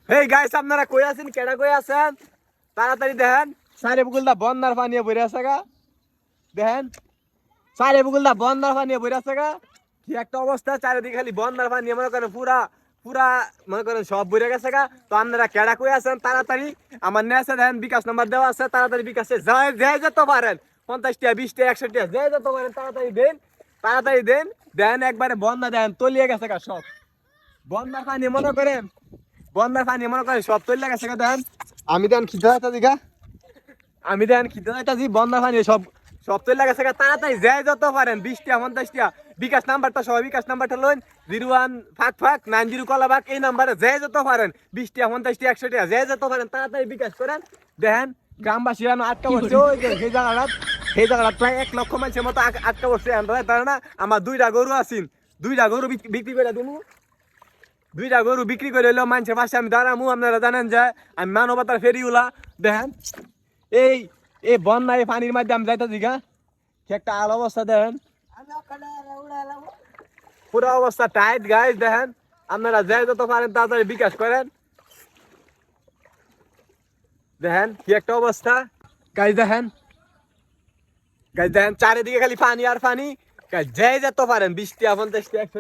hey guys আপনারা কই আছেন কেডা কই আছেন তাড়াতাড়ি দেখেন সারে বুকুলদা বন্দার পানি ভরে আছে গা দেখেন সারে বুকুলদা বন্দার পানি ভরে আছে গা কি একটা অবস্থা চারিদিকে খালি বন্দার পানি মনে করেন পুরা পুরা মনে করেন সব ভরে গেছে গা তো আপনারা কেডা কই আছেন তাড়াতাড়ি আমার নেছে দেখেন বিকাশ নাম্বার দেওয়া আছে তাড়াতাড়ি বিকাশে যাই যাই যেতে পারেন 50 টাকা 20 টাকা 100 টাকা যাই যেতে পারেন তাড়াতাড়ি দেন দেন একবারে বন্যা দেন তলিয়ে গেছে গা সব বন্যার পানি মনে করেন সব তৈরি গেছে দেন আমি দেন খিদে যাইতাছি গা বন্যার পানি সব সব তৈরি গেছে গা তাড়াতাড়ি যাই যত পারেন 20 টাকা 50 টাকা বিকাশ নাম্বারটা সবাই বিকাশ নাম্বারটা লইন 01 কলা ভাগ এই নাম্বারে যাই যত পারেন 20 টাকা 50 টাকা 100 টাকা যাই যত পারেন তাড়াতাড়ি বিকাশ করেন দেখেন গ্রামবাসীরা আটকা বসছে ওই যে সেই জায়গাটা প্রায় 1 লক্ষ মানুষের মতো আটকা বসছে তার না আমার 2টা গরু আছেন 2টা গরু বিক্রি করে দিমু 2টা গরু বিক্রি করে এলো মানুষের পাশে আমি দাঁড়ামু আপনারা জানেন যে আমি মানবতার ফেরিওলা দেখেন এই এই বন্যায় পানির মধ্যে আমি যাইতেছি গা কি একটা আল অবস্থা দেখেন পুরো অবস্থা টাইট গাইস দেখেন আপনারা যাই যত পারেন তাড়াতাড়ি বিকাশ করেন দেখেন কি একটা অবস্থা গাইস দেখেন চারিদিকে খালি পানি আর পানি যাই যত পারেন 20 টাকা 50 টাকা 100 টাকা